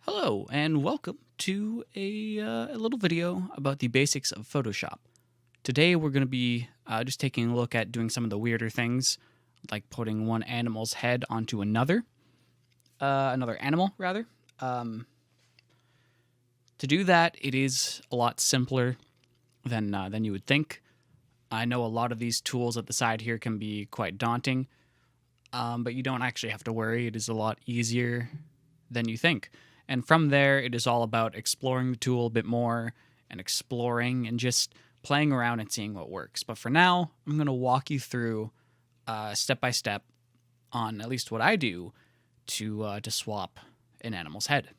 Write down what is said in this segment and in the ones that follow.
Hello, and welcome to a little video about the basics of Photoshop. Today, we're going to be just taking a look at doing some of the weirder things, like putting one animal's head onto another animal, rather. To do that, it is a lot simpler than you would think. I know a lot of these tools at the side here can be quite daunting, but you don't actually have to worry. It is a lot easier than you think. And from there, it is all about exploring the tool a bit more and exploring and just playing around and seeing what works. But for now, I'm going to walk you through step by step on at least what I do to swap an animal's head.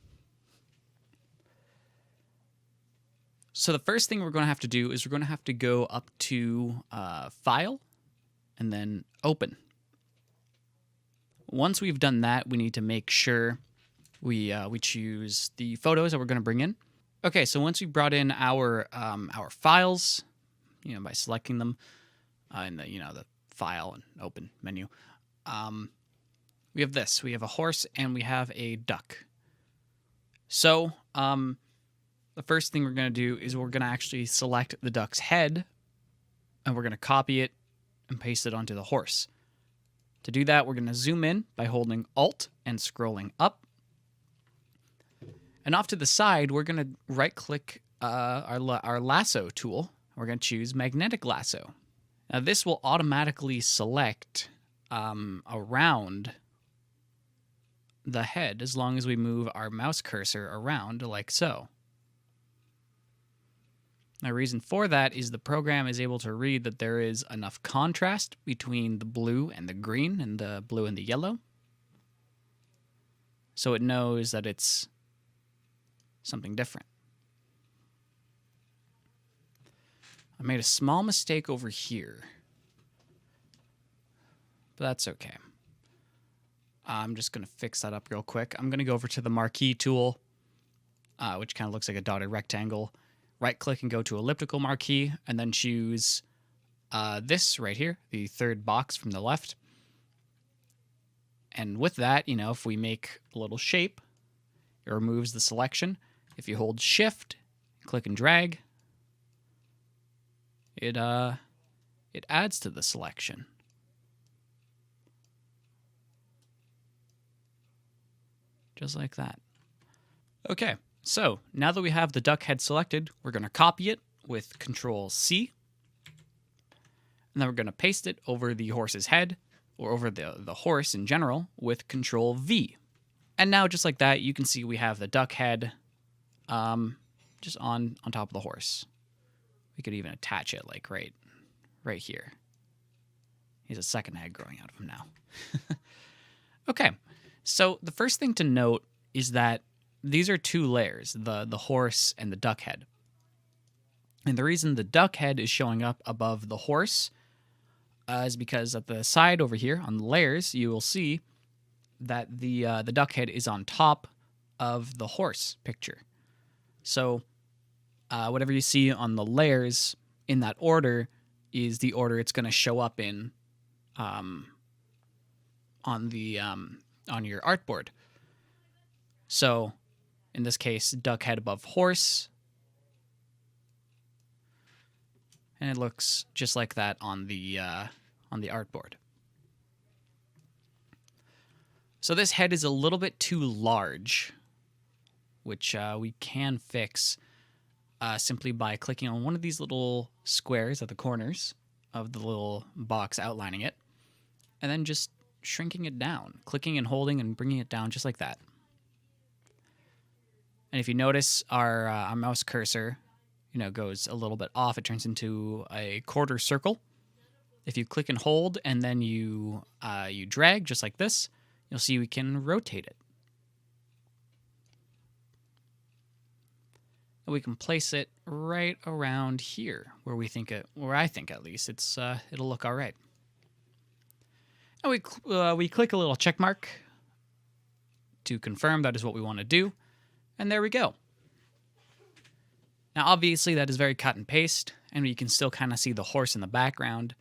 So the first thing we're going to have to do is we're going to have to go up to File and then Open. Once we've done that, we need to make sure we choose the photos that we're going to bring in. Okay, so once we brought in our files, by selecting them in the File and Open menu, we have this. We have a horse and we have a duck. So the first thing we're going to do is we're going to actually select the duck's head, and we're going to copy it and paste it onto the horse. To do that, we're going to zoom in by holding Alt and scrolling up. And off to the side, we're going to right-click our lasso tool. We're going to choose Magnetic Lasso. Now, this will automatically select around the head as long as we move our mouse cursor around like so. The reason for that is the program is able to read that there is enough contrast between the blue and the green and the blue and the yellow. So it knows that it's something different. I made a small mistake over here, but that's okay. I'm just going to fix that up real quick. I'm going to go over to the marquee tool, which kind of looks like a dotted rectangle. Right-click and go to elliptical marquee, and then choose this right here, the third box from the left. And with that, if we make a little shape, it removes the selection. If you hold Shift, click and drag, it adds to the selection. Just like that. Okay, so now that we have the duck head selected, we're going to copy it with Control-C. And then we're going to paste it over the horse's head, or over the horse in general, with Control-V. And now, just like that, you can see we have the duck head just on top of the horse. We could even attach it like right here. He's a second head growing out of him now. Okay, so the first thing to note is that these are two layers, the horse and the duck head. And the reason the duck head is showing up above the horse is because at the side over here on the layers, you will see that the duck head is on top of the horse picture. So whatever you see on the layers in that order is the order it's going to show up in on your artboard. So in this case, duck head above horse, and it looks just like that on the artboard. So this head is a little bit too large, which we can fix simply by clicking on one of these little squares at the corners of the little box outlining it, and then just shrinking it down, clicking and holding and bringing it down just like that. And if you notice, our mouse cursor, goes a little bit off. It turns into a quarter circle. If you click and hold and then you drag just like this, you'll see we can rotate it. And we can place it right around here, where I think at least it'll look all right. And we click a little check mark to confirm that is what we want to do, and there we go. Now, obviously, that is very cut and paste, and you can still kind of see the horse in the background.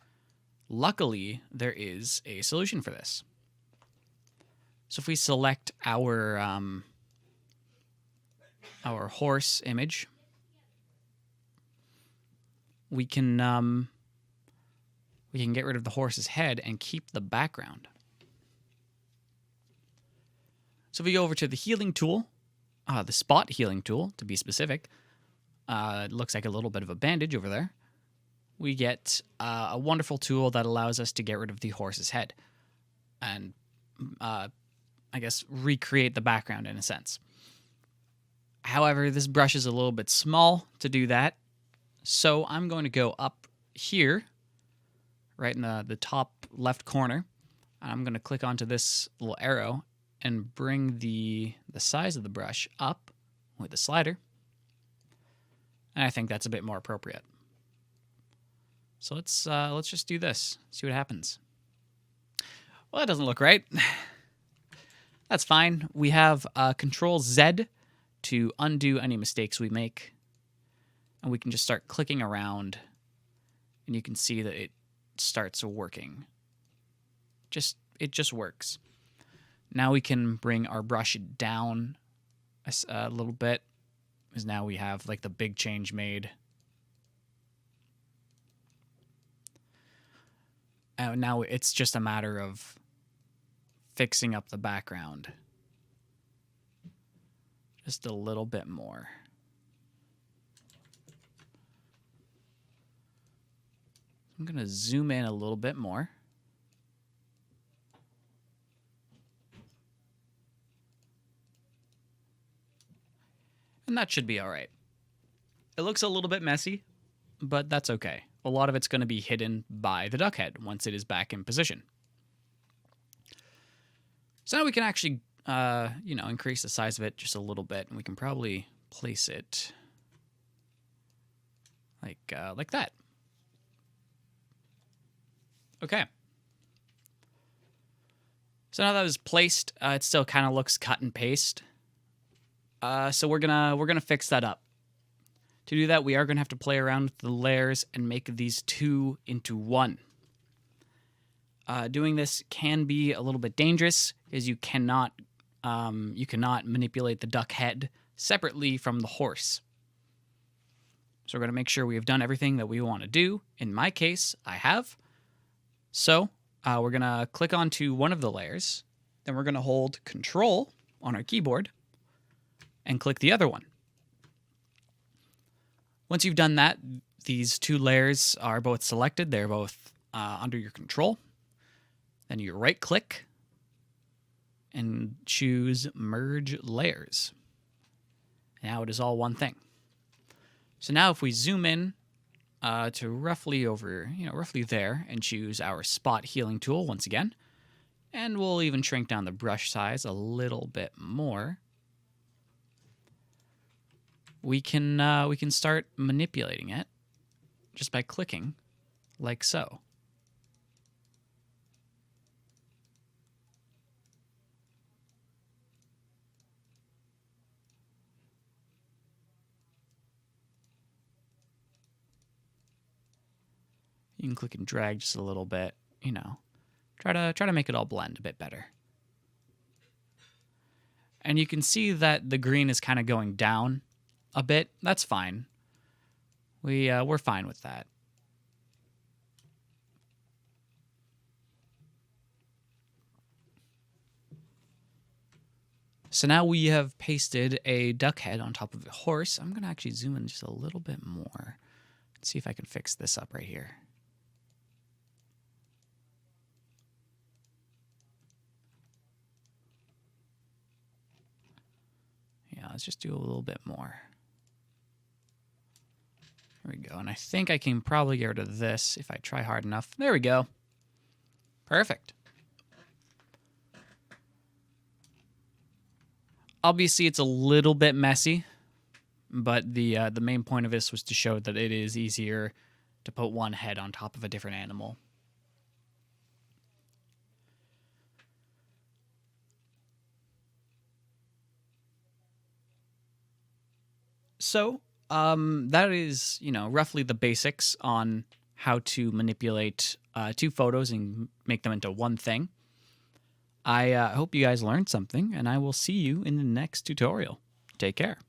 Luckily, there is a solution for this. So if we select our our horse image, we can get rid of the horse's head and keep the background. So if we go over to the healing tool, the spot healing tool to be specific, it looks like a little bit of a bandage over there. We get a wonderful tool that allows us to get rid of the horse's head and, I guess, recreate the background in a sense. However, this brush is a little bit small to do that, so I'm going to go up here, right in the top left corner. I'm going to click onto this little arrow and bring the size of the brush up with the slider. And I think that's a bit more appropriate. So let's just do this. See what happens. Well, that doesn't look right. That's fine. We have Control Z to undo any mistakes we make. And we can just start clicking around. And you can see that it starts working. It just works. Now we can bring our brush down a little bit, because now we have like the big change made. Now it's just a matter of fixing up the background just a little bit more. I'm going to zoom in a little bit more. And that should be all right. It looks a little bit messy, but that's okay. A lot of it's going to be hidden by the duck head once it is back in position. So now we can actually, increase the size of it just a little bit, and we can probably place it like that. Okay. So now that is placed, it still kind of looks cut and paste. So we're gonna fix that up. To do that, we are gonna have to play around with the layers and make these two into one. Doing this can be a little bit dangerous, as you cannot manipulate the duck head separately from the horse. So we're gonna make sure we have done everything that we want to do. In my case, I have. So we're gonna click onto one of the layers, then we're gonna hold Control on our keyboard and click the other one. Once you've done that, these two layers are both selected. They're both under your control. Then you right-click and choose Merge Layers. Now it is all one thing. So now if we zoom in to roughly there, and choose our Spot Healing tool once again, and we'll even shrink down the brush size a little bit more. We can start manipulating it just by clicking like so. You can click and drag just a little bit, try to make it all blend a bit better. And you can see that the green is kind of going down a bit. That's fine. We're fine with that. So now we have pasted a duck head on top of a horse. I'm going to actually zoom in just a little bit more. Let's see if I can fix this up right here. Yeah, let's just do a little bit more. There we go. And I think I can probably get rid of this if I try hard enough. There we go. Perfect. Obviously, it's a little bit messy, but the main point of this was to show that it is easier to put one head on top of a different animal. So, that is, roughly the basics on how to manipulate two photos and make them into one thing. I hope you guys learned something, and I will see you in the next tutorial. Take care.